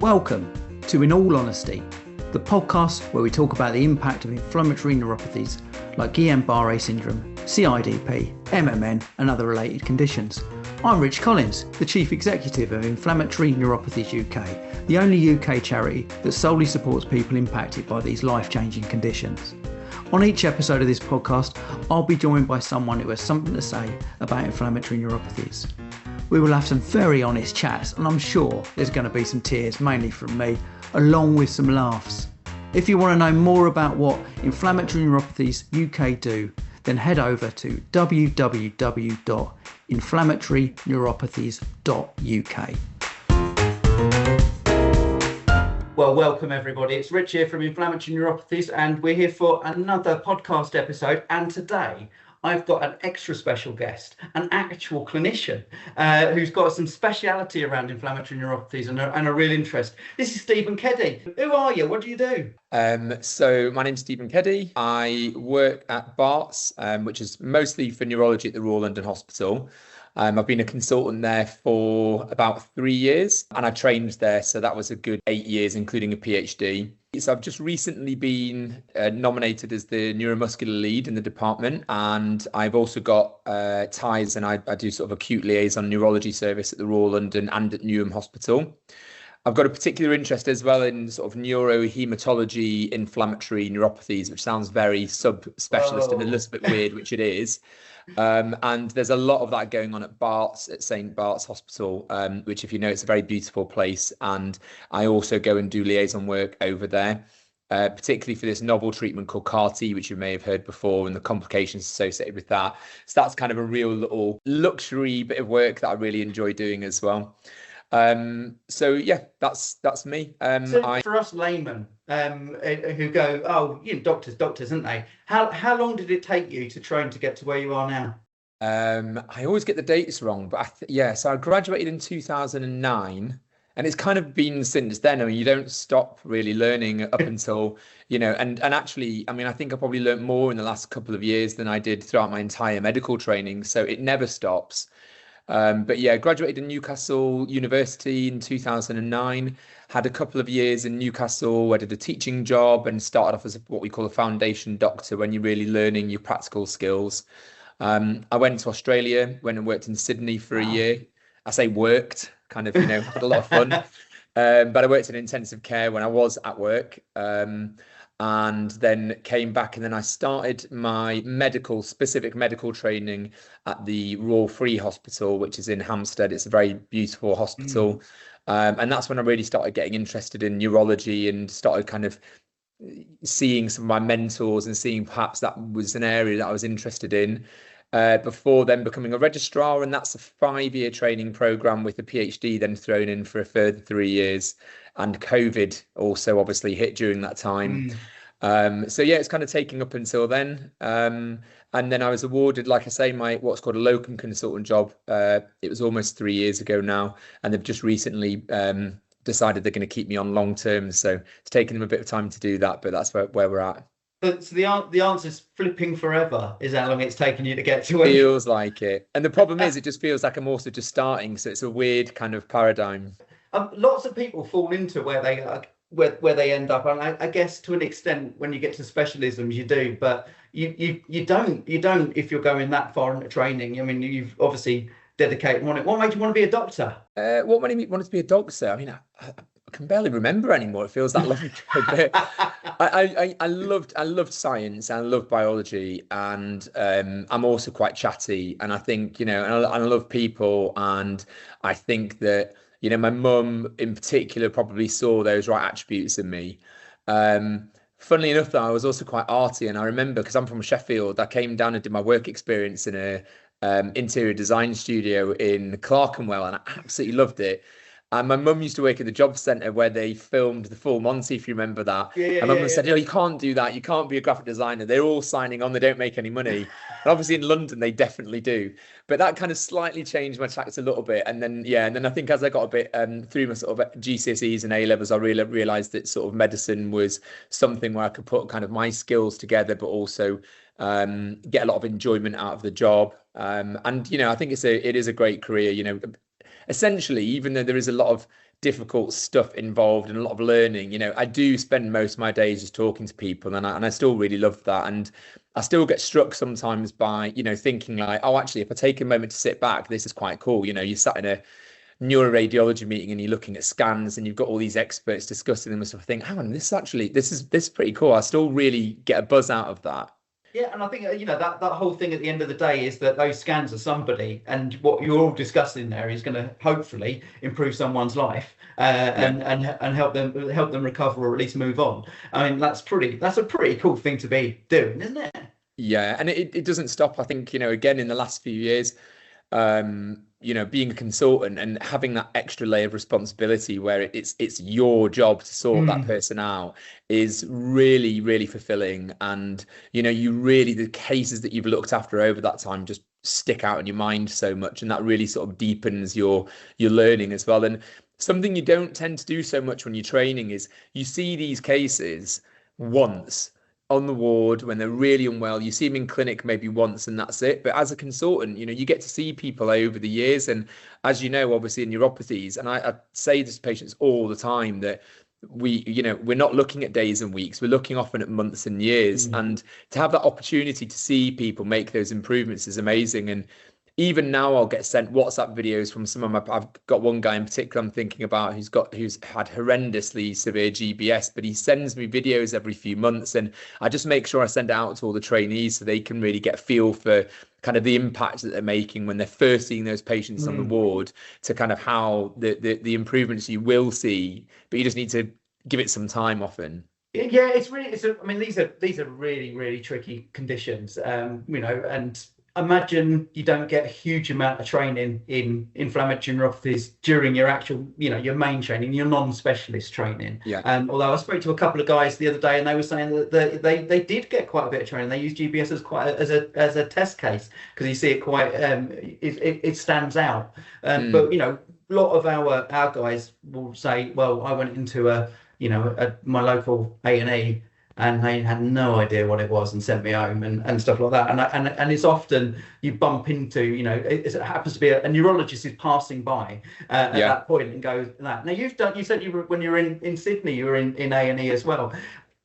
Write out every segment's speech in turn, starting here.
Welcome to In All Honesty, the podcast where we talk about the impact of inflammatory neuropathies like Guillain-Barré syndrome, CIDP, MMN and other related conditions. I'm Rich Collins, the Chief Executive of Inflammatory Neuropathies UK, the only UK charity that solely supports people impacted by these life-changing conditions. On each episode of this podcast, I'll be joined by someone who has something to say about inflammatory neuropathies. We will have some very honest chats, and I'm sure there's going to be some tears, mainly from me, along with some laughs. If you want to know more about what Inflammatory Neuropathies UK do, then head over to www.inflammatoryneuropathies.uk. Well, welcome everybody. It's Rich here from Inflammatory Neuropathies, and we're here for another podcast episode. And today, I've got an extra special guest, an actual clinician who's got some speciality around inflammatory neuropathies and a real interest. This is Keddie. Who are you? What do you do? So my name's Keddie. I work at Barts, which is mostly for neurology at the Royal London Hospital. I've been a consultant there for about 3 years and I trained there. So that was a good 8 years, including a PhD. So I've just recently been nominated as the neuromuscular lead in the department. And I've also got ties and I do sort of acute liaison neurology service at the Royal London and at Newham Hospital. I've got a particular interest as well in sort of neurohematology, inflammatory neuropathies, which sounds very subspecialist and a little bit weird, which it is. And there's a lot of that going on at Barts, at St. Bart's Hospital, which, if you know, it's a very beautiful place. And I also go and do liaison work over there, particularly for this novel treatment called CAR-T, which you may have heard before, and the complications associated with that. So that's kind of a real little luxury bit of work that I really enjoy doing as well. So yeah, that's me. For us laymen who go, oh, you know, doctors, aren't they? How long did it take you to train to get to where you are now? I always get the dates wrong, but so I graduated in 2009, and it's kind of been since then. I mean, you don't stop really learning up until, you know, and actually, I mean, I think I probably learned more in the last couple of years than I did throughout my entire medical training. So it never stops. But yeah, graduated in Newcastle University in 2009, had a couple of years in Newcastle. I did a teaching job and started off as what we call a foundation doctor, when you're really learning your practical skills. I went to Australia, went and worked in Sydney for a year. I say worked, kind of, you know, had a lot of fun. But I worked in intensive care when I was at work. And then came back, and then I started my specific medical training at the Royal Free Hospital, which is in Hampstead. It's a very beautiful hospital. And that's when I really started getting interested in neurology and started kind of seeing some of my mentors and seeing perhaps that was an area that I was interested in, before then becoming a registrar. And that's a 5-year training program with a PhD then thrown in for a further 3 years. And COVID also obviously hit during that time. So yeah, it's kind of taking up until then. And then I was awarded, like I say, my what's called a locum consultant job. It was almost 3 years ago now, and they've just recently decided they're going to keep me on long term. So it's taken them a bit of time to do that, but that's where we're at. So the answer is flipping forever is how long it's taken you to get to it. Feels like it. And the problem is, it just feels like I'm also just starting. So it's a weird kind of paradigm. Lots of people fall into where they end up, and I guess to an extent, when you get to specialisms, you do, but you don't if you're going that far into training. I mean, you've obviously dedicated on it. What made you want to be a doctor? What made me want to be a doctor? I mean, I can barely remember anymore. It feels that long ago. But I loved science and I loved biology, and I'm also quite chatty, and I think, you know, and I love people, and I think that, you know, my mum in particular probably saw those right attributes in me. Funnily enough, though, I was also quite arty, and I remember, because I'm from Sheffield, I came down and did my work experience in a interior design studio in Clerkenwell, and I absolutely loved it. And my mum used to work at the job centre where they filmed the Full Monty, if you remember that. And mum said, you can't do that. You can't be a graphic designer. They're all signing on. They don't make any money. And obviously in London, they definitely do. But that kind of slightly changed my tracks a little bit. And then, and then I think as I got a bit through my sort of GCSEs and A-levels, I really realised that sort of medicine was something where I could put kind of my skills together, but also get a lot of enjoyment out of the job. And, you know, I think it is a great career. You know, essentially, even though there is a lot of difficult stuff involved and a lot of learning. I do spend most of my days just talking to people, and I still really love that. And I still get struck sometimes by, thinking like, oh, actually, if I take a moment to sit back, this is quite cool. You sat in a neuroradiology meeting and you're looking at scans and you've got all these experts discussing them and stuff. I think, hang on, this is pretty cool. I still really get a buzz out of that. Yeah, and I think that whole thing at the end of the day is that those scans are somebody, and what you're all discussing there is going to hopefully improve someone's life and help them recover or at least move on. I mean, that's a pretty cool thing to be doing, isn't it? Yeah, and it doesn't stop. I think again in the last few years, being a consultant and having that extra layer of responsibility where it's your job to sort that person out is really, really fulfilling. And, the cases that you've looked after over that time just stick out in your mind so much. And that really sort of deepens your learning as well. And something you don't tend to do so much when you're training is you see these cases once on the ward when they're really unwell. You see them in clinic maybe once and that's it. But as a consultant, you get to see people over the years. And as you know, obviously in neuropathies, and I say this to patients all the time, that we're not looking at days and weeks, we're looking often at months and years. And to have that opportunity to see people make those improvements is amazing. And even now I'll get sent WhatsApp videos from some of I've got one guy in particular I'm thinking about who's had horrendously severe GBS, but he sends me videos every few months, and I just make sure I send it out to all the trainees so they can really get a feel for kind of the impact that they're making when they're first seeing those patients on the ward, to kind of how the improvements you will see, but you just need to give it some time often. Yeah, I mean, these are really, really tricky conditions, and imagine you don't get a huge amount of training in inflammatory neuropathies during your actual, your main training, your non-specialist training. Yeah. Although I spoke to a couple of guys the other day, and they were saying that they did get quite a bit of training. They use GBS as a test case because you see it quite it stands out. But a lot of our guys will say, well, I went into my local A&E. And they had no idea what it was and sent me home and stuff like that. And it's often you bump into, it happens to be a neurologist is passing by at that point and goes that. Now you said when you were in Sydney, you were in A&E as well.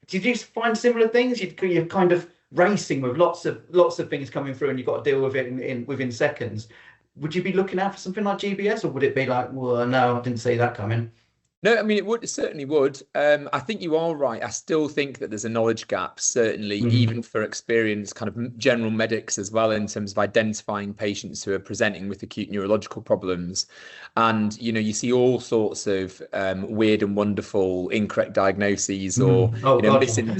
Did you find similar things? You're kind of racing with lots of things coming through, and you've got to deal with it within seconds. Would you be looking out for something like GBS, or would it be like, well, no, I didn't see that coming? No, I mean, it certainly would. I think you are right. I still think that there's a knowledge gap, certainly, even for experienced kind of general medics as well, in terms of identifying patients who are presenting with acute neurological problems. And, you see all sorts of weird and wonderful incorrect diagnoses or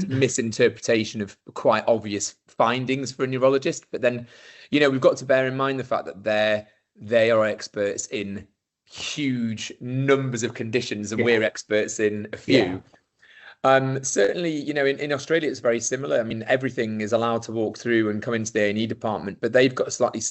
misinterpretation of quite obvious findings for a neurologist. But then, we've got to bear in mind the fact that they are experts in huge numbers of conditions, and we're experts in a few. Certainly, in Australia it's very similar. I mean, everything is allowed to walk through and come into the A&E department, but they've got a slightly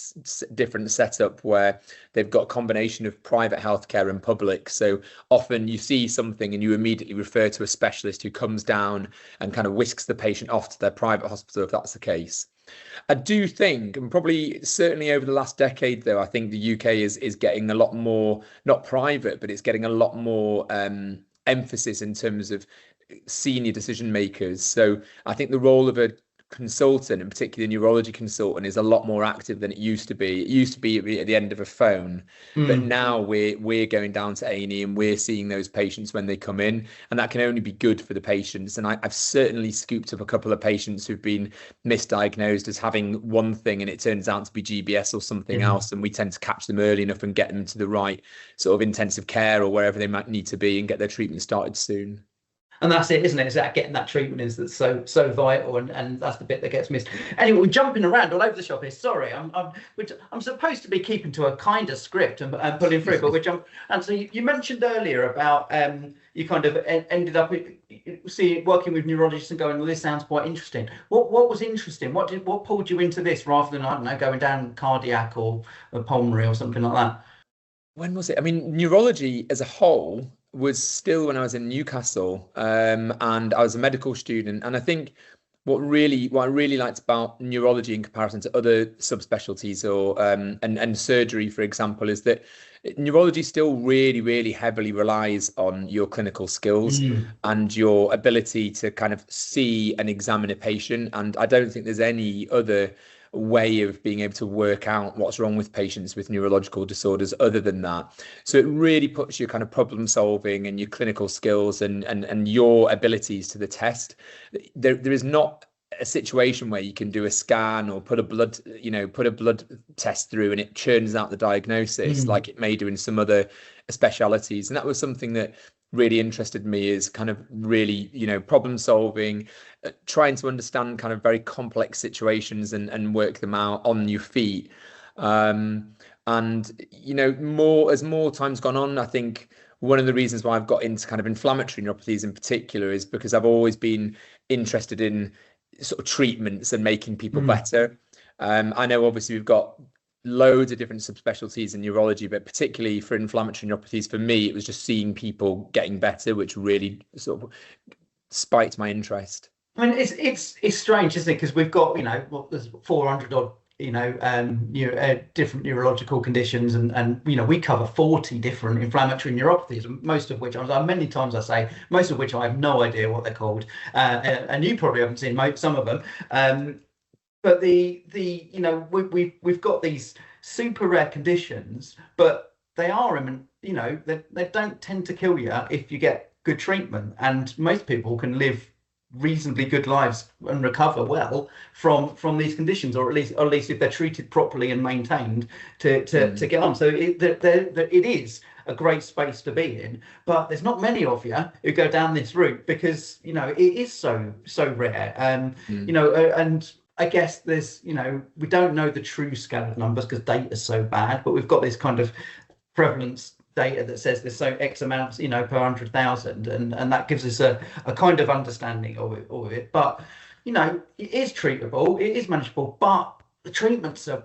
different setup where they've got a combination of private healthcare and public. So often you see something and you immediately refer to a specialist who comes down and kind of whisks the patient off to their private hospital if that's the case. I do think, and probably certainly over the last decade, though, I think the UK is getting a lot more, not private, but it's getting a lot more emphasis in terms of senior decision makers. So I think the role of a consultant, and particularly a neurology consultant, is a lot more active than it used to be. It used to be at the end of a phone, but now we're going down to A&E and we're seeing those patients when they come in, and that can only be good for the patients. And I've certainly scooped up a couple of patients who've been misdiagnosed as having one thing and it turns out to be GBS or something else, and we tend to catch them early enough and get them to the right sort of intensive care or wherever they might need to be and get their treatment started soon. And that's it, isn't it? It's that getting that treatment is that's so vital, and that's the bit that gets missed. Anyway, we're jumping around all over the shop here. Sorry, I'm supposed to be keeping to a kind of script and pulling through, but we're jumping. And so you mentioned earlier about you kind of ended up working with neurologists and going, well, this sounds quite interesting. What was interesting? What pulled you into this rather than, I don't know, going down cardiac or pulmonary or something like that? When was it? I mean, neurology as a whole was still when I was in Newcastle, and I was a medical student. And I think what I really liked about neurology in comparison to other subspecialties or and surgery, for example, is that neurology still really heavily relies on your clinical skills and your ability to kind of see and examine a patient. And I don't think there's any other way of being able to work out what's wrong with patients with neurological disorders other than that. So it really puts your kind of problem solving and your clinical skills and your abilities to the test. There is not a situation where you can do a scan or put a blood test through and it churns out the diagnosis like it may do in some other specialities. And that was something that really interested me, is kind of really, problem solving, trying to understand kind of very complex situations and work them out on your feet. And more time's gone on, I think one of the reasons why I've got into kind of inflammatory neuropathies in particular is because I've always been interested in sort of treatments and making people better. I know obviously we've got loads of different subspecialties in neurology, but particularly for inflammatory neuropathies, for me, it was just seeing people getting better, which really sort of spiked my interest. I mean, it's strange, isn't it? Because we've got, there's 400 odd, different neurological conditions, and we cover 40 different inflammatory neuropathies, most of which, many times I say, most of which I have no idea what they're called, and you probably haven't seen some of them. But we've got these super rare conditions, but they are, they don't tend to kill you if you get good treatment, and most people can live reasonably good lives and recover well from these conditions, or at least if they're treated properly and maintained to get on. So it is a great space to be in, but there's not many of you who go down this route because it is so rare. And I guess there's we don't know the true scale of numbers because data's so bad, but we've got this kind of prevalence data that says there's so X amounts, per 100,000, and that gives us a kind of understanding of it. But it is treatable, it is manageable, but the treatments are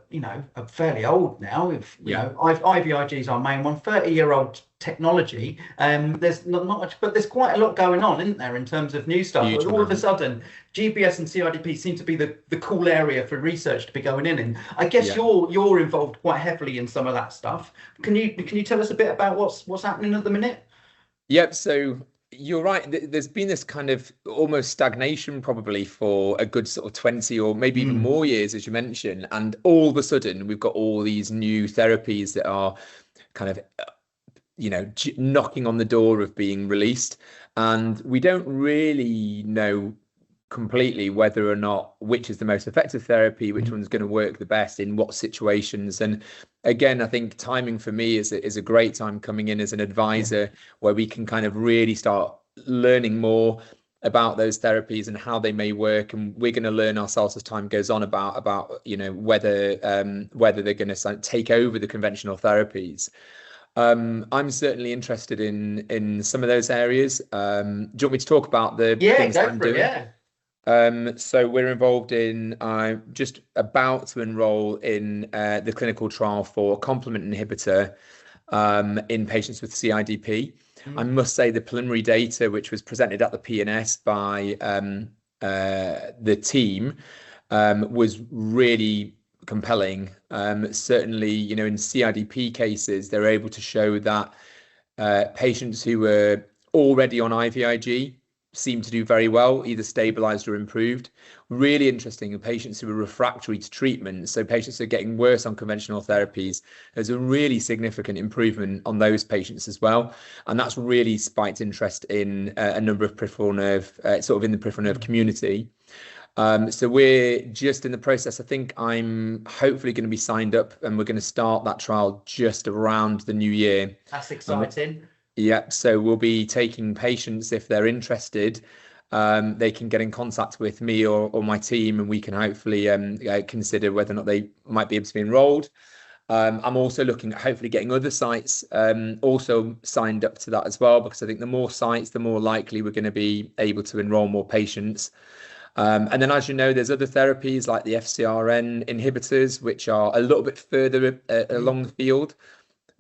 are fairly old now. IVIg is our main one, 30-year-old technology. There's not much, but there's quite a lot going on, isn't there, in terms of new stuff. But all of a sudden, GBS and CIDP seem to be the cool area for research to be going in. And I guess you're involved quite heavily in some of that stuff. Can you tell us a bit about what's happening at the minute? Yep. So you're right. There's been this kind of almost stagnation probably for a good sort of 20 or maybe even more years, as you mentioned. And all of a sudden, we've got all these new therapies that are kind of, knocking on the door of being released. And we don't really know completely whether or not which is the most effective therapy, which one's going to work the best in what situations. And again, I think timing for me is a great time coming in as an advisor where we can kind of really start learning more about those therapies and how they may work, and we're going to learn ourselves as time goes on about whether they're going to take over the conventional therapies. I'm certainly interested in some of those areas. Do you want me to talk about the things I'm doing? So we're involved in, just about to enroll in the clinical trial for a complement inhibitor in patients with CIDP. I must say the preliminary data, which was presented at the PNS by the team, was really compelling. Certainly, in CIDP cases, they're able to show that patients who were already on IVIg seem to do very well, either stabilized or improved. Really interesting in patients who are refractory to treatment, so patients who are getting worse on conventional therapies, there's a really significant improvement on those patients as well, and that's really spiked interest in a number of peripheral nerve, in the peripheral nerve community. So we're just in the process. I think I'm hopefully going to be signed up, and we're going to start that trial just around the new year. That's exciting. Yeah, so we'll be taking patients if they're interested. They can get in contact with me or my team, and we can hopefully consider whether or not they might be able to be enrolled. I'm also looking at hopefully getting other sites also signed up to that as well, because I think the more sites, the more likely we're going to be able to enroll more patients. And then, as you know, there's other therapies like the FcRn inhibitors, which are a little bit further along the field.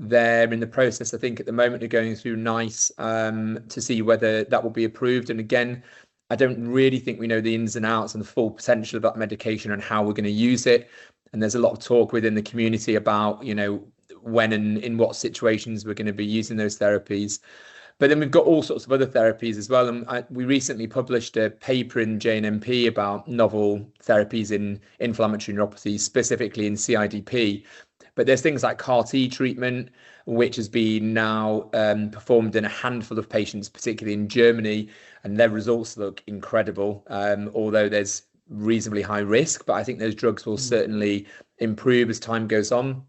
They're in the process, I think, at the moment, of going through NICE to see whether that will be approved. And again, I don't really think we know the ins and outs and the full potential of that medication and how we're going to use it. And there's a lot of talk within the community about, when and in what situations we're going to be using those therapies. But then we've got all sorts of other therapies as well. And we recently published a paper in JNMP about novel therapies in inflammatory neuropathies, specifically in CIDP. But there's things like CAR-T treatment, which has been now performed in a handful of patients, particularly in Germany, and their results look incredible, although there's reasonably high risk. But I think those drugs will certainly improve as time goes on.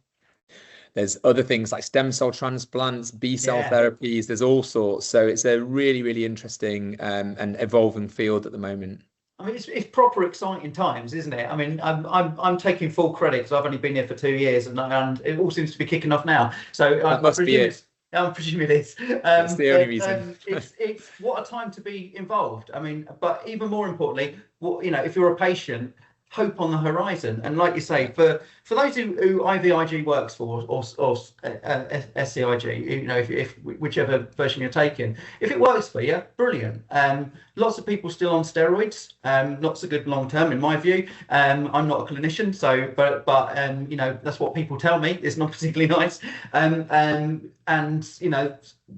There's other things like stem cell transplants, B-cell therapies, there's all sorts. So it's a really, really interesting and evolving field at the moment. I mean, it's proper exciting times, isn't it? I mean, I'm taking full credit because I've only been here for 2 years, and it all seems to be kicking off now. So that must be it. I presume it is. It's the only reason. It's what a time to be involved. I mean, but even more importantly, if you're a patient, hope on the horizon. And like you say, for those who IVIg works for, or SCIG, if whichever version you're taking, if it works for you, brilliant. Lots of people still on steroids, not so good long term in my view. I'm not a clinician, so but that's what people tell me. It's not particularly nice. And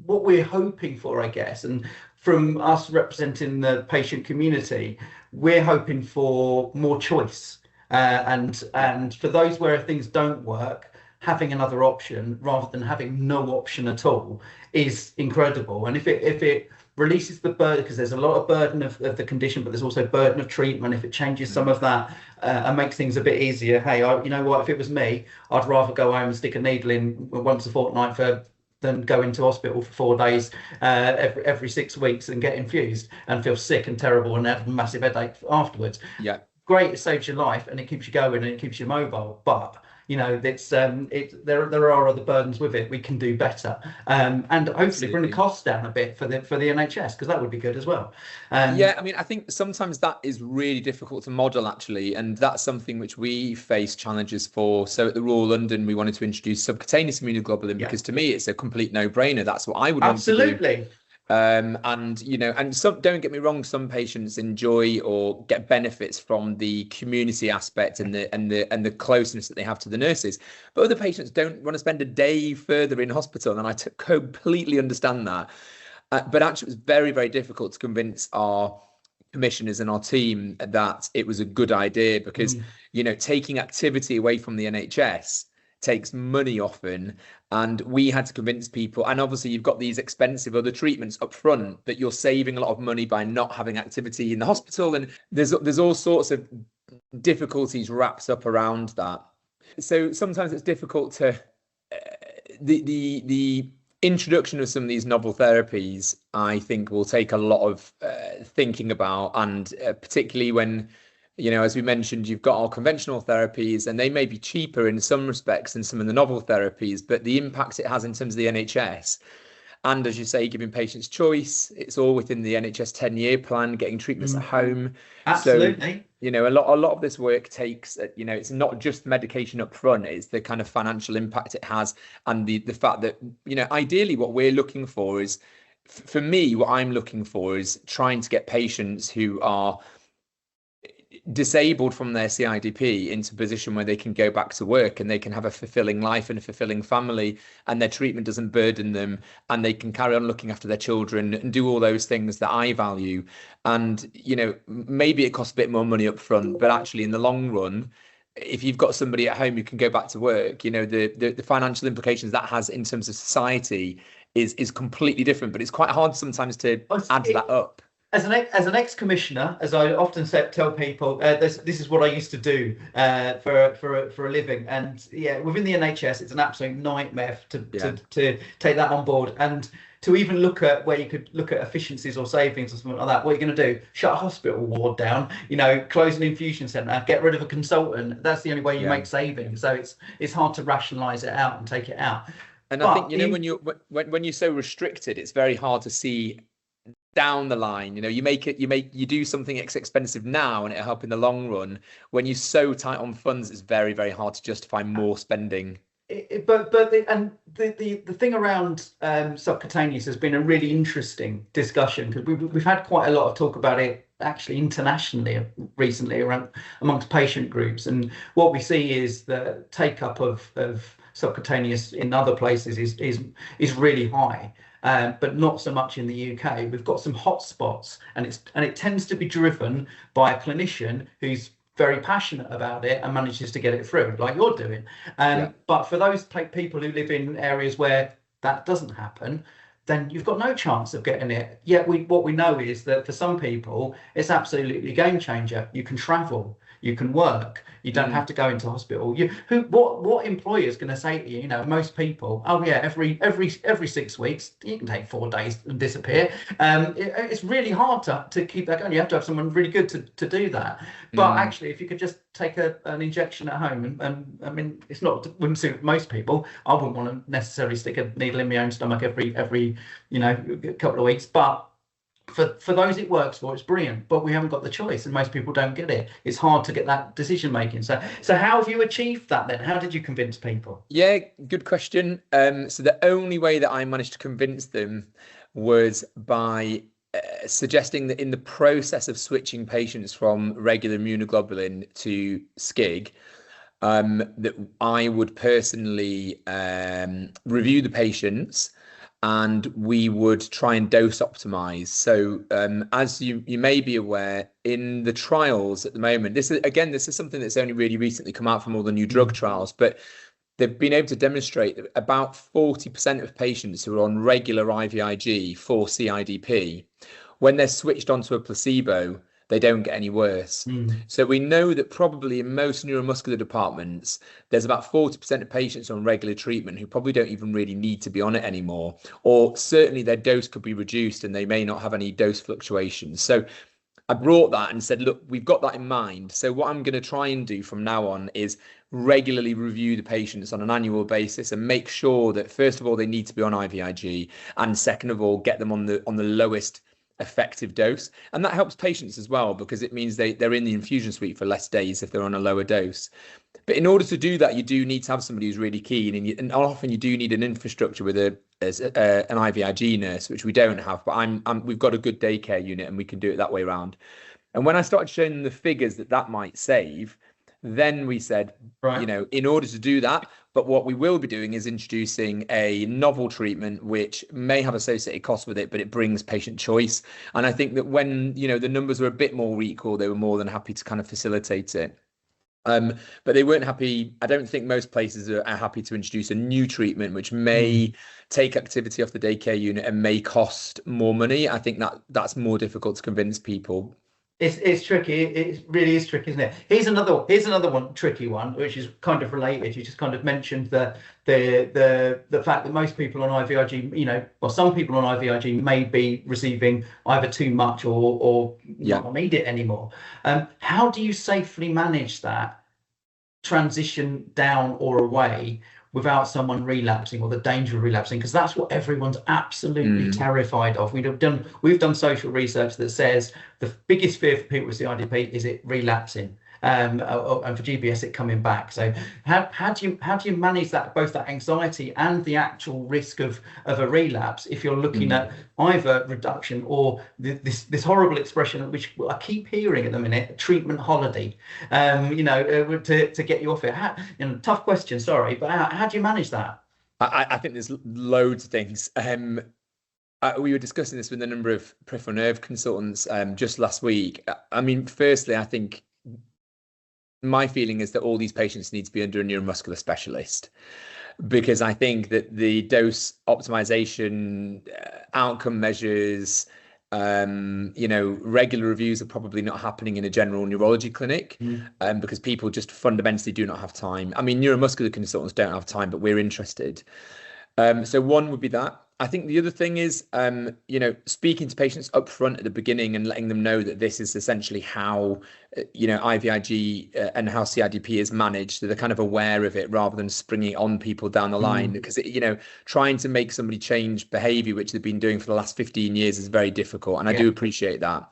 what we're hoping for, I guess, and from us representing the patient community, we're hoping for more choice, and for those where things don't work, having another option rather than having no option at all is incredible. And if it releases the burden, because there's a lot of burden of the condition, but there's also burden of treatment. If it changes some of that and makes things a bit easier, hey, you know what? If it was me, I'd rather go home and stick a needle in once a fortnight than go into hospital for 4 days every 6 weeks and get infused and feel sick and terrible and have a massive headache afterwards. Yeah, great, it saves your life and it keeps you going and it keeps you mobile, but there are other burdens with it. We can do better, and hopefully Absolutely. Bring the costs down a bit for the NHS, because that would be good as well. Yeah, I mean, I think sometimes that is really difficult to model, actually, and that's something which we face challenges for. So at the Royal London, we wanted to introduce subcutaneous immunoglobulin because to me it's a complete no-brainer. That's what I would want to do. Absolutely. And some, don't get me wrong, some patients enjoy or get benefits from the community aspect and the closeness that they have to the nurses, but other patients don't want to spend a day further in hospital, and I completely understand that. But actually, it was very, very difficult to convince our commissioners and our team that it was a good idea, because taking activity away from the NHS takes money often, and we had to convince people. And obviously you've got these expensive other treatments up front, but you're saving a lot of money by not having activity in the hospital, and there's all sorts of difficulties wrapped up around that. So sometimes it's difficult to the introduction of some of these novel therapies, I think, will take a lot of thinking about, and particularly when, as we mentioned, you've got our conventional therapies, and they may be cheaper in some respects than some of the novel therapies, but the impact it has in terms of the NHS, and as you say, giving patients choice, it's all within the NHS 10-year plan, getting treatments at home. Absolutely. So, a lot of this work takes, it's not just medication up front, it's the kind of financial impact it has, and the fact that, ideally what we're looking for is, for me, what I'm looking for is trying to get patients who are disabled from their CIDP into a position where they can go back to work and they can have a fulfilling life and a fulfilling family, and their treatment doesn't burden them, and they can carry on looking after their children and do all those things that I value. And maybe it costs a bit more money up front, but actually in the long run, if you've got somebody at home who can go back to work, the financial implications that has in terms of society is completely different. But it's quite hard sometimes to add that up. As an ex-commissioner, as I often tell people, this is what I used to do for a living, and within the NHS, it's an absolute nightmare to take that on board, and to even look at where you could look at efficiencies or savings or something like that. What are you going to do? Shut a hospital ward down? Close an infusion centre? Get rid of a consultant? That's the only way you make savings. So it's hard to rationalise it out and take it out. And I think when you're so restricted, it's very hard to see down the line. You do something expensive now and it'll help in the long run. When you're so tight on funds, it's very, very hard to justify more spending. But the thing around subcutaneous has been a really interesting discussion, because we've had quite a lot of talk about it actually internationally recently around amongst patient groups. And what we see is the take up of subcutaneous in other places is really high. But not so much in the UK. We've got some hotspots, and it tends to be driven by a clinician who's very passionate about it and manages to get it through, like you're doing. But for those people who live in areas where that doesn't happen, then you've got no chance of getting it. Yet what we know is that for some people, it's absolutely a game changer. You can travel, you can work, you don't have to go into hospital. What employer is going to say to you? You know, most people, oh yeah, every 6 weeks, you can take 4 days and disappear. It's really hard to keep that going. You have to have someone really good to do that. But actually, if you could just take an injection at home, and I mean, it's not, wouldn't suit most people. I wouldn't want to necessarily stick a needle in my own stomach every couple of weeks, but for those it works for, it's brilliant. But we haven't got the choice, and most people don't get it. It's hard to get that decision making. So how have you achieved that then? How did you convince people? Yeah, good question. So the only way that I managed to convince them was by suggesting that in the process of switching patients from regular immunoglobulin to SCIG, that I would personally review the patients, and we would try and dose optimize. So as you may be aware, in the trials at the moment, this is something that's only really recently come out from all the new drug trials, but they've been able to demonstrate that about 40% of patients who are on regular IVIg for CIDP, when they're switched onto a placebo, they don't get any worse. So we know that probably in most neuromuscular departments, there's about 40% of patients on regular treatment who probably don't even really need to be on it anymore, or certainly their dose could be reduced and they may not have any dose fluctuations. So I brought that and said, look, we've got that in mind. So what I'm going to try and do from now on is regularly review the patients on an annual basis and make sure that, first of all, they need to be on IVIg, and second of all, get them on the lowest effective dose. And that helps patients as well, because it means they're in the infusion suite for less days if they're on a lower dose. But in order to do that, you do need to have somebody who's really keen, and often you do need an infrastructure with an IVIg nurse, which we don't have. But we've got a good daycare unit, and we can do it that way around. And when I started showing them the figures that might save, then we said, right, in order to do that, but what we will be doing is introducing a novel treatment, which may have associated costs with it, but it brings patient choice. And I think that when, the numbers were a bit more equal, they were more than happy to kind of facilitate it. But they weren't happy. I don't think most places are happy to introduce a new treatment, which may take activity off the daycare unit and may cost more money. I think that's more difficult to convince people. It's tricky. It really is tricky, isn't it? Here's another one, tricky one, which is kind of related. You just kind of mentioned the fact that most people on IVIg, some people on IVIg may be receiving either too much or not need it anymore. How do you safely manage that transition down or away without someone relapsing, or the danger of relapsing? Because that's what everyone's absolutely terrified of. We've done social research that says the biggest fear for people with CIDP is it relapsing, and for GBS it coming back. So how do you manage that, both that anxiety and the actual risk of a relapse, if you're looking at either reduction or this horrible expression which I keep hearing at the minute, treatment holiday, to get you off it? Tough question, sorry, but how do you manage that? I think there's loads of things. We were discussing this with a number of peripheral nerve consultants just last week. I mean, firstly, I think my feeling is that all these patients need to be under a neuromuscular specialist, because I think that the dose optimization, outcome measures, regular reviews are probably not happening in a general neurology clinic, because people just fundamentally do not have time. I mean, neuromuscular consultants don't have time, but we're interested. So one would be that. I think the other thing is, speaking to patients up front at the beginning and letting them know that this is essentially how, IVIg and how CIDP is managed, so they're kind of aware of it rather than springing it on people down the line. Because, trying to make somebody change behavior, which they've been doing for the last 15 years, is very difficult. And I do appreciate that.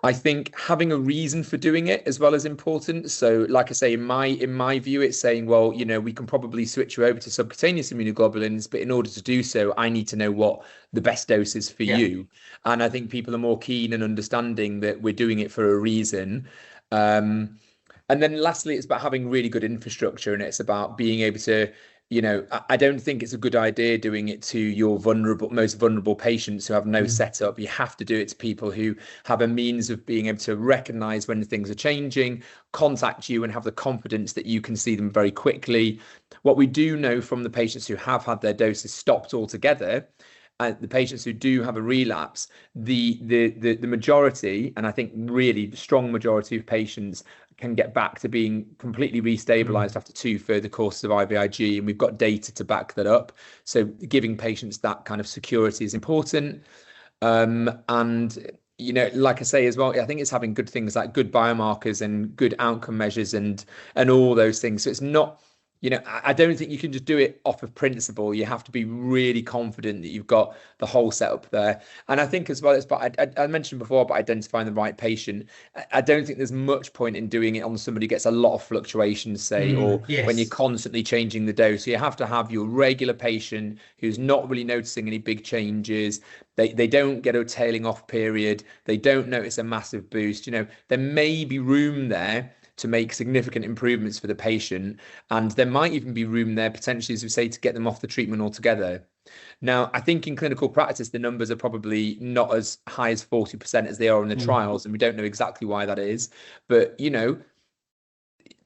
I think having a reason for doing it as well is important. So, like I say, in my view, it's saying, well, we can probably switch you over to subcutaneous immunoglobulins, but in order to do so, I need to know what the best dose is for you. And I think people are more keen and understanding that we're doing it for a reason. And then lastly, it's about having really good infrastructure, and it's about being able to, I don't think it's a good idea doing it to your most vulnerable patients who have no setup. You have to do it to people who have a means of being able to recognize when things are changing, contact you, and have the confidence that you can see them very quickly. What we do know from the patients who have had their doses stopped altogether, the patients who do have a relapse, the majority, and I think really the strong majority of patients, can get back to being completely restabilized after 2 further courses of IVIg, and we've got data to back that up. So giving patients that kind of security is important. And like I say as well, I think it's having good things like good biomarkers and good outcome measures and all those things. So it's not, I don't think you can just do it off of principle. You have to be really confident that you've got the whole setup there. And I think as well, I mentioned before about identifying the right patient. I don't think there's much point in doing it on somebody who gets a lot of fluctuations, say, or when you're constantly changing the dose. So you have to have your regular patient who's not really noticing any big changes. They don't get a tailing off period. They don't notice a massive boost. There may be room there to make significant improvements for the patient. And there might even be room there potentially, as we say, to get them off the treatment altogether. Now, I think in clinical practice, the numbers are probably not as high as 40% as they are in the trials, and we don't know exactly why that is. But,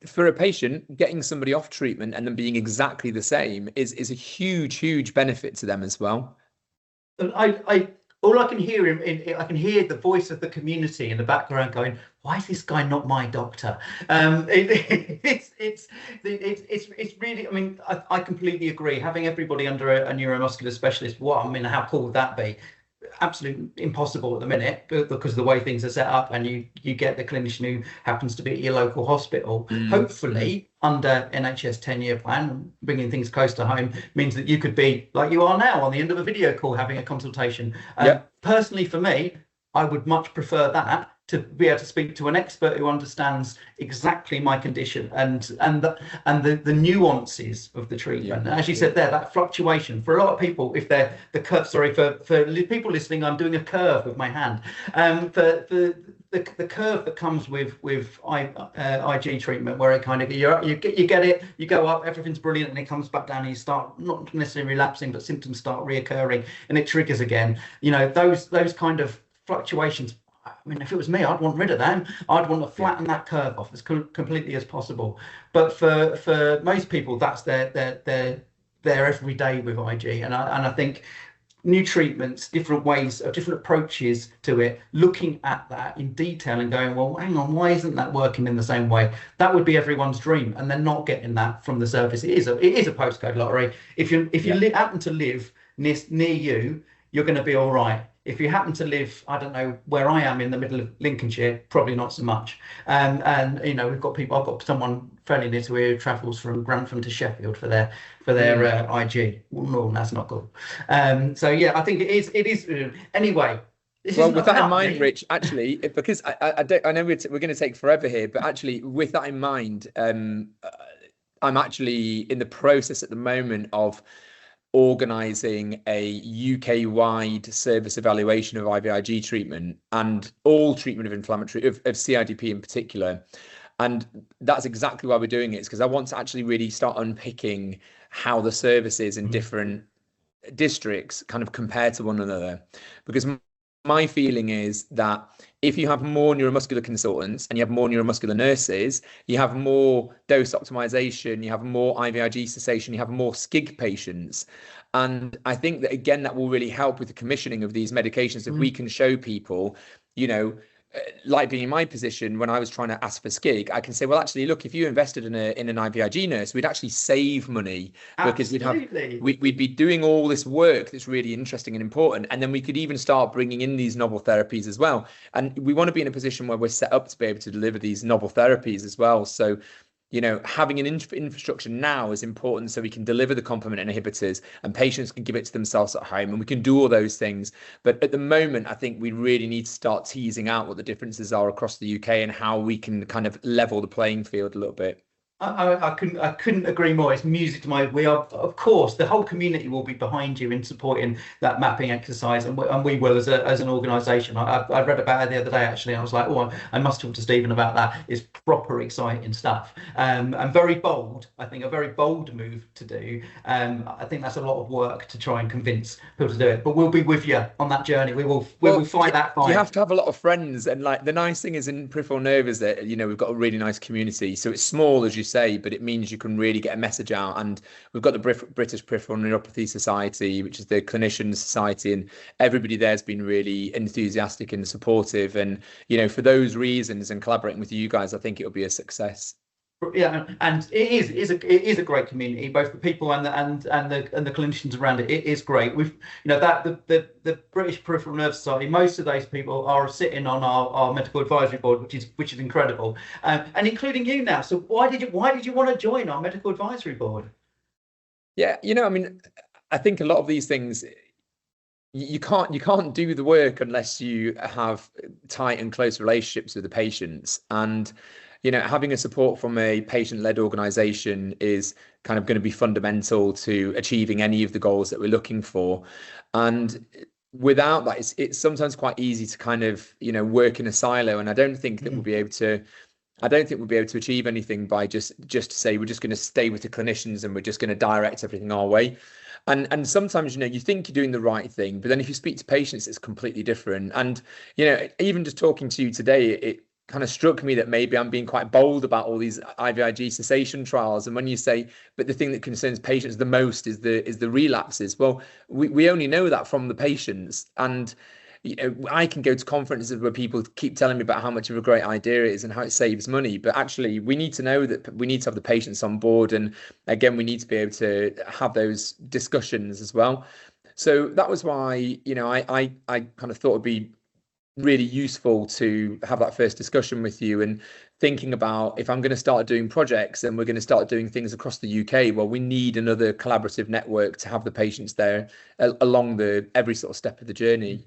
for a patient, getting somebody off treatment and then being exactly the same is a huge, huge benefit to them as well. All I can hear I can hear the voice of the community in the background going, "Why is this guy not my doctor?" It's really. I mean, I completely agree. Having everybody under a neuromuscular specialist, how cool would that be? Absolutely impossible at the minute because of the way things are set up, and you get the clinician who happens to be at your local hospital. Hopefully under NHS 10-year plan, bringing things close to home means that you could be like you are now on the end of a video call having a consultation. Personally, for me, I would much prefer that, to be able to speak to an expert who understands exactly my condition and the nuances of the treatment. As you said there, that fluctuation for a lot of people, if they're the curve, sorry for people listening, I'm doing a curve with my hand. The curve that comes with IG treatment, where it kind of you get it, you go up, everything's brilliant, and it comes back down, and you start not necessarily relapsing, but symptoms start reoccurring, and it triggers again. Those kind of fluctuations. I mean, if it was me, I'd want rid of them. I'd want to flatten that curve off as completely as possible. But for most people, that's their every day with IG. And I think new treatments, different ways, different approaches to it, looking at that in detail and going, well, hang on, why isn't that working in the same way? That would be everyone's dream, and they're not getting that from the service. It is a postcode lottery. If you happen to live near you, you're going to be all right. If you happen to live, I don't know, where I am in the middle of Lincolnshire, probably not so much. And I've got someone fairly near to here who travels from Grantham to Sheffield for their IG. No, that's not good. So yeah, I think it is. Anyway. Well, with that in mind, Rich, actually, because I know we're going to take forever here, but actually, with that in mind, I'm actually in the process at the moment of organising a UK-wide service evaluation of IVIg treatment and all treatment of inflammatory, of CIDP in particular. And that's exactly why we're doing it, because I want to actually really start unpicking how the services in different districts kind of compare to one another. Because my feeling is that if you have more neuromuscular consultants and you have more neuromuscular nurses, you have more dose optimization, you have more IVIg cessation, you have more SCIG patients. And I think that, again, that will really help with the commissioning of these medications. If we can show people, like being in my position when I was trying to ask for SCIG, I can say, well, actually, look, if you invested in an IVIg nurse, we'd actually save money. Absolutely. Because we'd be doing all this work that's really interesting and important, and then we could even start bringing in these novel therapies as well. And we want to be in a position where we're set up to be able to deliver these novel therapies as well. So having an infrastructure now is important so we can deliver the complement inhibitors and patients can give it to themselves at home, and we can do all those things. But at the moment, I think we really need to start teasing out what the differences are across the UK and how we can kind of level the playing field a little bit. I couldn't agree more. It's music to my. We are, of course, the whole community will be behind you in supporting that mapping exercise, and we will as an organisation. I read about it the other day actually, and I was like, oh, I must talk to Stephen about that. It's proper exciting stuff, and very bold. I think a very bold move to do. I think that's a lot of work to try and convince people to do it. But we'll be with you on that journey. We will fight that fight. You have to have a lot of friends, and like the nice thing is in peripheral nerve is that we've got a really nice community. So it's small, as you say, but it means you can really get a message out. And we've got the British Peripheral Neuropathy Society, which is the clinician society, and everybody there's been really enthusiastic and supportive. And for those reasons, and collaborating with you guys, I think it'll be a success. Yeah, and it is a great community, both the people and the clinicians around it. It is great. We've that the British Peripheral Nerve Society, most of those people are sitting on our medical advisory board, which is incredible, and including you now. So why did you want to join our medical advisory board? Yeah, I think a lot of these things, you can't do the work unless you have tight and close relationships with the patients. And having a support from a patient-led organisation is kind of going to be fundamental to achieving any of the goals that we're looking for. And without that, it's sometimes quite easy to kind of work in a silo. And I don't think that we'll be able to. I don't think we'll be able to achieve anything by just say we're just going to stay with the clinicians and we're just going to direct everything our way. And sometimes you think you're doing the right thing, but then if you speak to patients, it's completely different. And even just talking to you today, it kind of struck me that maybe I'm being quite bold about all these IVIg cessation trials. And when you say, but the thing that concerns patients the most is the relapses. Well, we only know that from the patients. And I can go to conferences where people keep telling me about how much of a great idea it is and how it saves money. But actually, we need to know that we need to have the patients on board. And again, we need to be able to have those discussions as well. So that was why, I kind of thought it'd be really useful to have that first discussion with you, and thinking about, if I'm going to start doing projects and we're going to start doing things across the UK, well, we need another collaborative network to have the patients there along every sort of step of the journey.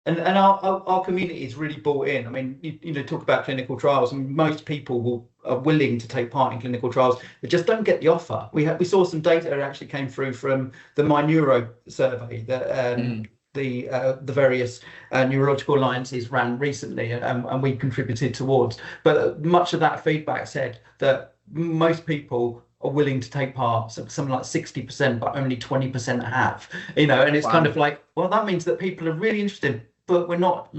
And our community is really bought in. I mean, talk about clinical trials, and most people are willing to take part in clinical trials. They just don't get the offer. We saw some data that actually came through from the My Neuro survey that the various neurological alliances ran recently, and we contributed towards. But much of that feedback said that most people are willing to take part, something like 60%, but only 20% have. And it's kind of like, well, that means that people are really interested, but we're not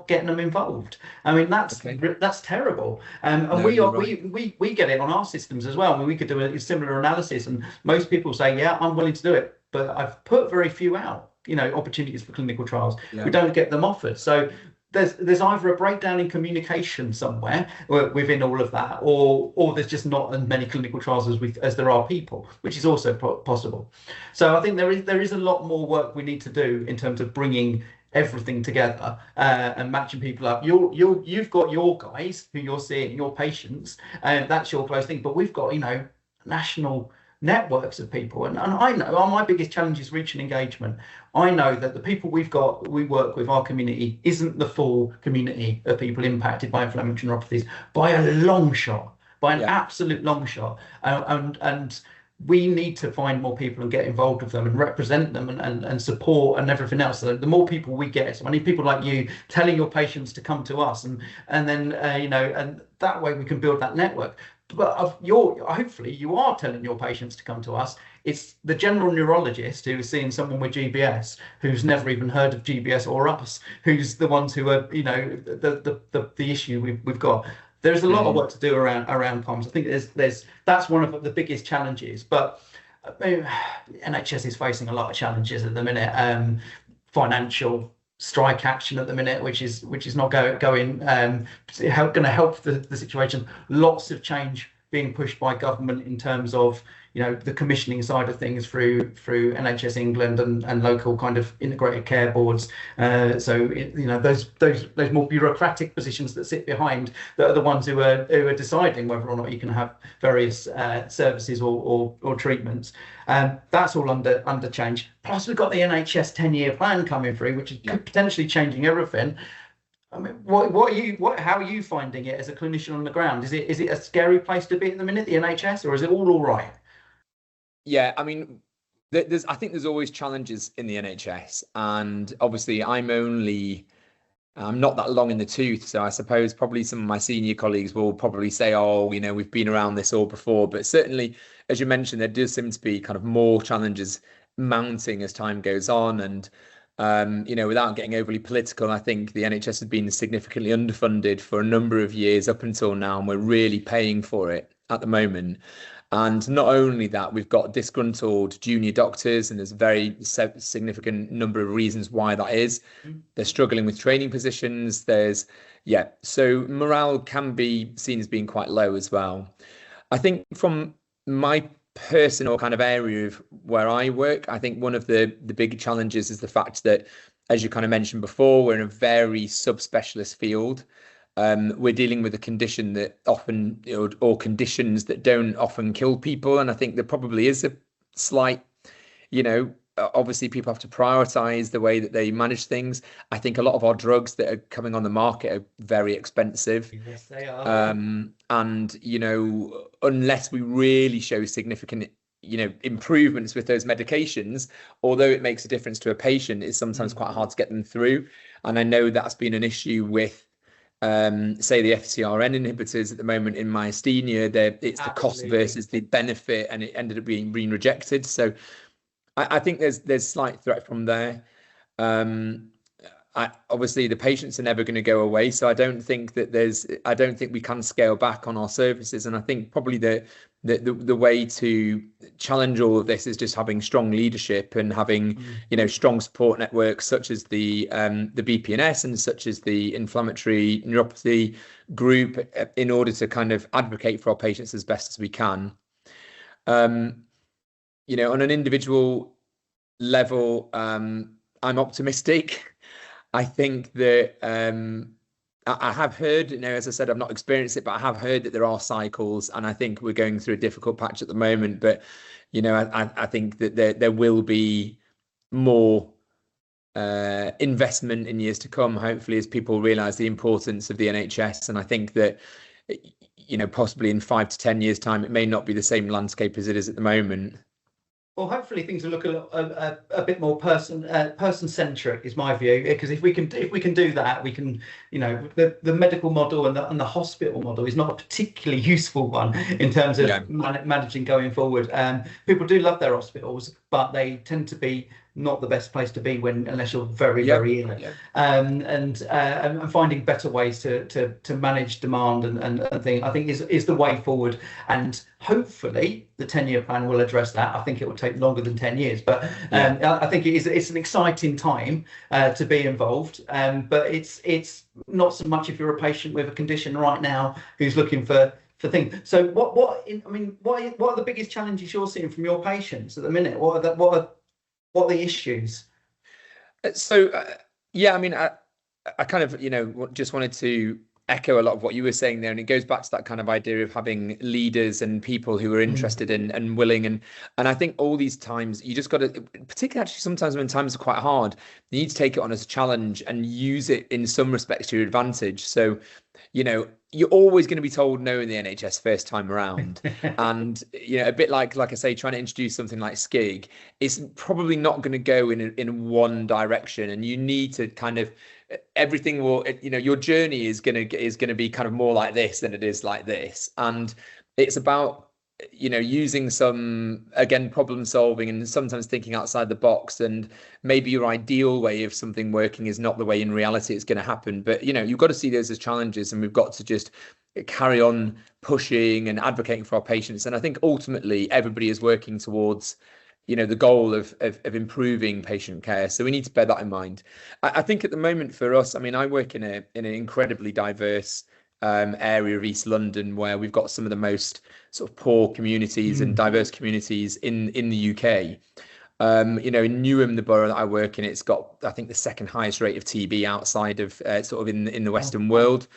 getting them involved. I mean, that's terrible. And no, we get it on our systems as well. I mean, we could do a similar analysis, and most people say, yeah, I'm willing to do it, but I've put very few out. Opportunities for clinical trials. Yeah. We don't get them offered. So there's either a breakdown in communication somewhere within all of that, or there's just not as many clinical trials as there are people, which is also possible. So I think there is a lot more work we need to do in terms of bringing everything together and matching people up. You've got your guys who you're seeing, your patients, and that's your close thing. But we've got national networks of people, and I know my biggest challenge is reach and engagement. I know that the people we work with, our community, isn't the full community of people impacted by inflammatory neuropathies by a long shot, by an absolute long shot, and we need to find more people and get involved with them and represent them and support and everything else. So the more people we get, so I need people like you telling your patients to come to us, and then and that way we can build that network. But hopefully you are telling your patients to come to us. It's the general neurologist who is seeing someone with GBS, who's never even heard of GBS or us, who's the ones who are the issue we've got. There's a lot of work to do around comms. I think that's one of the biggest challenges. But NHS is facing a lot of challenges at the minute. Financial strike action at the minute, which is not going going to help the situation. Lots of change being pushed by government in terms of the commissioning side of things through NHS England and local kind of integrated care boards. Those more bureaucratic positions that sit behind that are the ones who are deciding whether or not you can have various services or treatments. That's all under change. Plus, we've got the NHS 10-year plan coming through, which is potentially changing everything. I mean, how are you finding it as a clinician on the ground? Is it a scary place to be at the minute, the NHS, or is it all right? Yeah, I mean, I think there's always challenges in the NHS, and obviously I'm not that long in the tooth, so I suppose probably some of my senior colleagues will probably say, oh, we've been around this all before, but certainly, as you mentioned, there does seem to be kind of more challenges mounting as time goes on. And without getting overly political, I think the NHS has been significantly underfunded for a number of years up until now, and we're really paying for it at the moment. And not only that, we've got disgruntled junior doctors, and there's a very significant number of reasons why that is. They're struggling with training positions. So morale can be seen as being quite low as well. I think from my personal kind of area of where I work, I think one of the big challenges is the fact that, as you kind of mentioned before, we're in a very subspecialist field. We're dealing with a condition that often, or conditions that don't often kill people. And I think there probably is a slight, obviously people have to prioritize the way that they manage things. I think a lot of our drugs that are coming on the market are very expensive. Yes, they are. And, unless we really show significant, improvements with those medications, although it makes a difference to a patient, it's sometimes quite hard to get them through. And I know that's been an issue with, say, the FcRn inhibitors at the moment in myasthenia. It's the cost versus the benefit, and it ended up being rejected. So I think there's slight threat from there. Obviously the patients are never going to go away, so I don't think we can scale back on our services. And I think probably the way to challenge all of this is just having strong leadership and having strong support networks such as the BPNS and such as the inflammatory neuropathy group, in order to kind of advocate for our patients as best as we can. On an individual level, I'm optimistic. I think that I have heard, as I said, I've not experienced it, but I have heard that there are cycles, and I think we're going through a difficult patch at the moment. But I think that there will be more investment in years to come, hopefully, as people realise the importance of the NHS. And I think that possibly in 5 to 10 years' time, it may not be the same landscape as it is at the moment. Well, hopefully things will look a bit more person-centric, is my view. Because if we can do that, we can, the medical model and the hospital model is not a particularly useful one in terms of managing going forward. People do love their hospitals, but they tend to be not the best place to be unless you're very ill. And finding better ways to manage demand and thing, I think is the way forward. And hopefully the 10-year plan will address that. I think it will take longer than 10 years, but I think it's an exciting time to be involved. But it's not so much if you're a patient with a condition right now who's looking for things. So what are the biggest challenges you're seeing from your patients at the minute? What are the issues? So, I kind of, just wanted to echo a lot of what you were saying there. And it goes back to that kind of idea of having leaders and people who are interested and willing. And I think all these times, you just got to, particularly actually sometimes when times are quite hard, you need to take it on as a challenge and use it in some respects to your advantage. So, you're always going to be told no in the NHS first time around. And, a bit like I say, trying to introduce something like SCIG, it's probably not going to go in one direction. And you need to kind of, everything will, your journey is going to be kind of more like this than it is like this. And it's about, using some, again, problem solving and sometimes thinking outside the box. And maybe your ideal way of something working is not the way in reality it's going to happen. But, you've got to see those as challenges, and we've got to just carry on pushing and advocating for our patients. And I think ultimately everybody is working towards, the goal of improving patient care. So we need to bear that in mind. I think at the moment for us, I work in an incredibly diverse area of East London, where we've got some of the most sort of poor communities and diverse communities in the UK. You know, in Newham, the borough that I work in, it's got, I think, the second highest rate of TB outside of sort of in the Western world.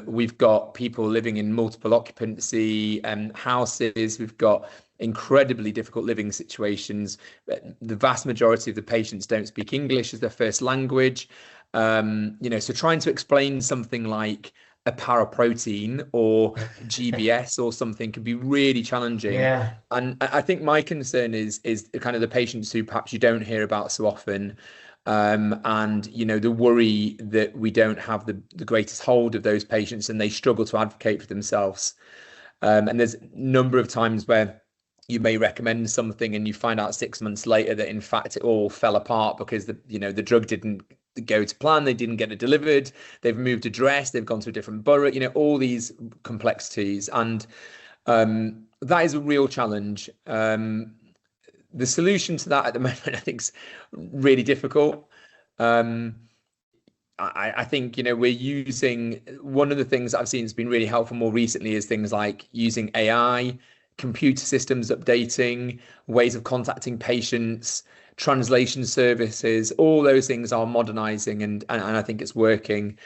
We've got people living in multiple occupancy houses. We've got incredibly difficult living situations. The vast majority of the patients don't speak English as their first language. You know, so trying to explain something like a paraprotein or GBS or something can be really challenging. Yeah. And I think my concern is kind of the patients who perhaps you don't hear about so often. And, you know, the worry that we don't have the greatest hold of those patients and they struggle to advocate for themselves. And there's a number of times where you may recommend something and you find out 6 months later that in fact it all fell apart because the drug didn't go to plan, they didn't get it delivered, they've moved address, they've gone to a different borough, you know, all these complexities. And that is a real challenge. The solution to that at the moment, I think, is really difficult. I think, you know, we're using, one of the things I've seen has been really helpful more recently is things like using AI, computer systems updating, ways of contacting patients, translation services. All those things are modernizing, and I think it's working.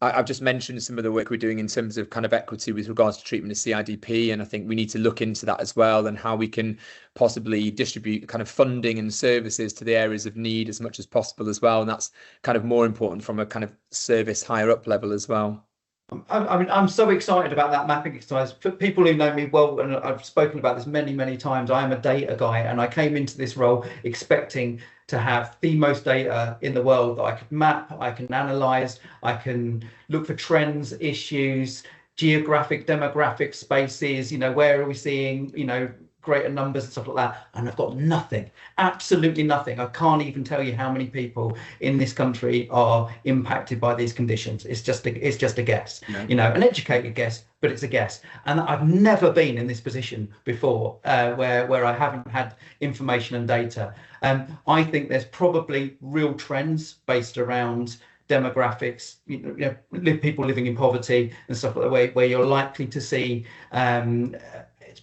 I've just mentioned some of the work we're doing in terms of kind of equity with regards to treatment of CIDP, and I think we need to look into that as well, and how we can possibly distribute kind of funding and services to the areas of need as much as possible as well. And that's kind of more important from a kind of service higher up level as well. I mean, I'm so excited about that mapping exercise. For people who know me well, and I've spoken about this many, many times, I am a data guy, and I came into this role expecting to have the most data in the world that I could map, I can analyze, I can look for trends, issues, geographic, demographic spaces, you know, where are we seeing, you know, greater numbers and stuff like that. And I've got nothing, absolutely nothing. I can't even tell you how many people in this country are impacted by these conditions. It's just a guess, you know, an educated guess, but it's a guess. And I've never been in this position before, where I haven't had information and data. I think there's probably real trends based around demographics, you know, people living in poverty and stuff like that, where you're likely to see,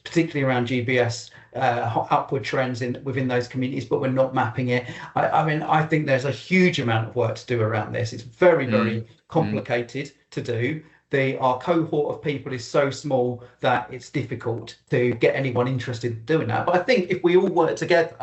particularly around GBS, upward trends within those communities, but we're not mapping it. I mean, I think there's a huge amount of work to do around this. It's very, very complicated to do. Our cohort of people is so small that it's difficult to get anyone interested in doing that. But I think if we all work together,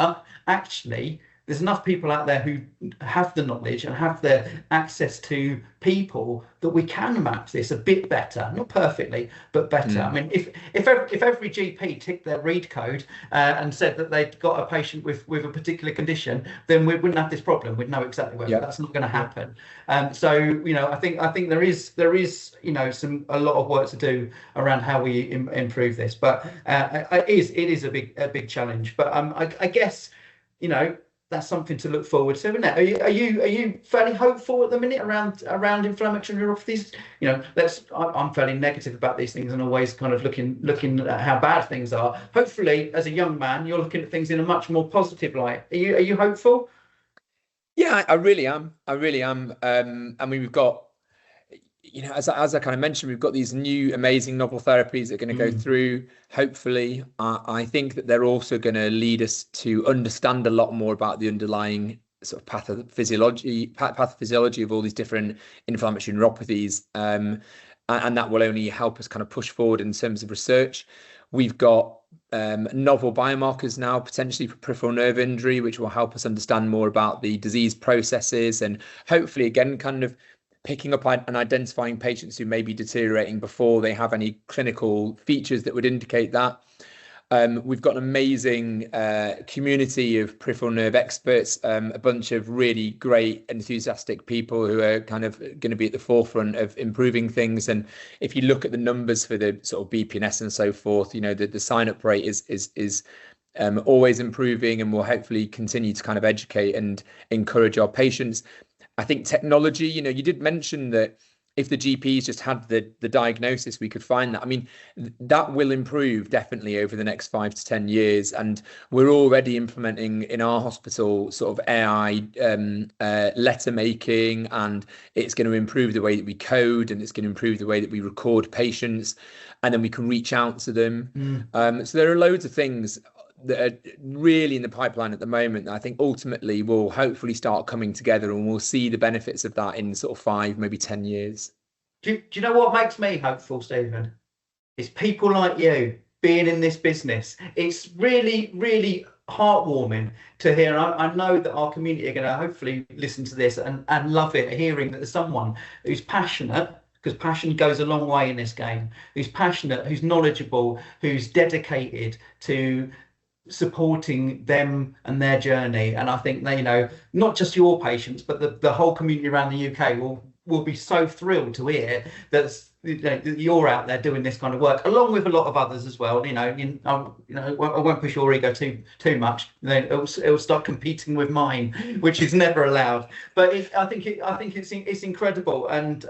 actually, there's enough people out there who have the knowledge and have the access to people that we can map this a bit better, not perfectly, but better. I mean, if every GP ticked their read code and said that they'd got a patient with a particular condition, then we wouldn't have this problem. We'd know exactly where. That's not going to happen. So, you know, I think there is you know, a lot of work to do around how we improve this. But it is a big challenge. But I guess, you know, that's something to look forward to, isn't it? Are you fairly hopeful at the minute around inflammatory neuropathies? You know, I'm fairly negative about these things and always kind of looking at how bad things are. Hopefully, as a young man, you're looking at things in a much more positive light. Are you hopeful? Yeah, I really am. I mean, we've got, you know, as I kind of mentioned, we've got these new amazing novel therapies that are going to go through. Hopefully, I think that they're also going to lead us to understand a lot more about the underlying sort of pathophysiology of all these different inflammatory neuropathies, and that will only help us kind of push forward in terms of research. We've got novel biomarkers now potentially for peripheral nerve injury, which will help us understand more about the disease processes, and hopefully, again, kind of picking up and identifying patients who may be deteriorating before they have any clinical features that would indicate that. We've got an amazing community of peripheral nerve experts, a bunch of really great, enthusiastic people who are kind of going to be at the forefront of improving things. And if you look at the numbers for the sort of BPNS and so forth, you know, the sign-up rate is always improving, and will hopefully continue to kind of educate and encourage our patients. I think technology, you know, you did mention that if the GPs just had the diagnosis, we could find that. I mean, that will improve definitely over the next 5 to 10 years. And we're already implementing in our hospital sort of AI letter making, and it's going to improve the way that we code, and it's going to improve the way that we record patients, and then we can reach out to them. So there are loads of things that are really in the pipeline at the moment that I think ultimately will hopefully start coming together, and we'll see the benefits of that in sort of 5, maybe 10 years. Do you know what makes me hopeful, Stephen? It's people like you being in this business. It's really, really heartwarming to hear. I know that our community are going to hopefully listen to this and love it, hearing that there's someone who's passionate, because passion goes a long way in this game, who's passionate, who's knowledgeable, who's dedicated to supporting them and their journey. And I think they, not just your patients, but the whole community around the UK will be so thrilled to hear that you're out there doing this kind of work, along with a lot of others as well. I won't push your ego too much. Then it'll start competing with mine, which is never allowed. But I think it's incredible, and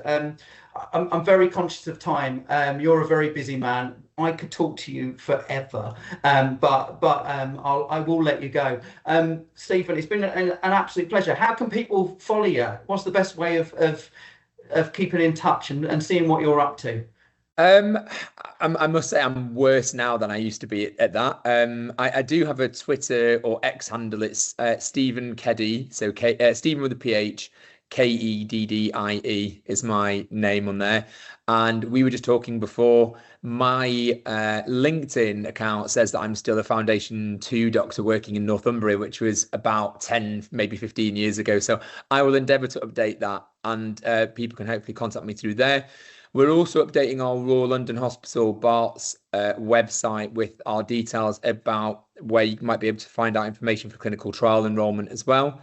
I'm very conscious of time. You're a very busy man. I could talk to you forever, but I will let you go. Stephen, it's been an absolute pleasure. How can people follow you? What's the best way of keeping in touch and seeing what you're up to? I must say I'm worse now than I used to be at that. I do have a Twitter or X handle. It's Stephen Keddie, so Stephen with a PH. Keddie is my name on there. And we were just talking before, my LinkedIn account says that I'm still a Foundation 2 doctor working in Northumbria, which was about 10, maybe 15 years ago. So I will endeavour to update that, and people can hopefully contact me through there. We're also updating our Royal London Hospital, Bart's website, with our details about where you might be able to find out information for clinical trial enrolment as well.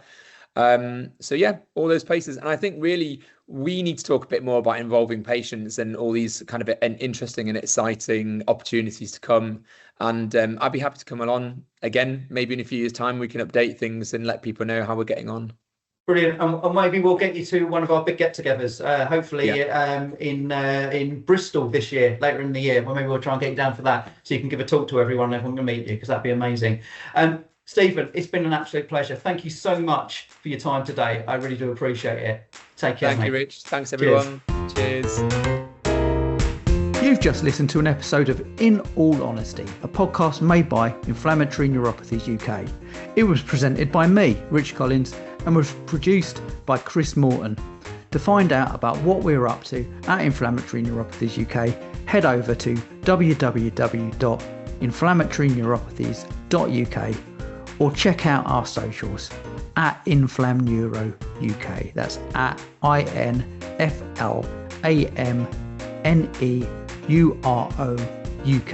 So yeah, all those places. And I think really we need to talk a bit more about involving patients and all these kind of interesting and exciting opportunities to come. And I'd be happy to come along again, maybe in a few years' time. We can update things and let people know how we're getting on. Brilliant. And maybe we'll get you to one of our big get-togethers, hopefully in Bristol this year, later in the year. Well, maybe we'll try and get you down for that, so you can give a talk to everyone and everyone can meet you, because that'd be amazing. Stephen, it's been an absolute pleasure. Thank you so much for your time today. I really do appreciate it. Take care, Thank you, Rich. Thanks, everyone. Cheers. You've just listened to an episode of In All Honesty, a podcast made by Inflammatory Neuropathies UK. It was presented by me, Rich Collins, and was produced by Chris Morton. To find out about what we're up to at Inflammatory Neuropathies UK, head over to www.inflammatoryneuropathies.uk or check out our socials at InflamNeuro UK. That's at INFLAMNEURO UK.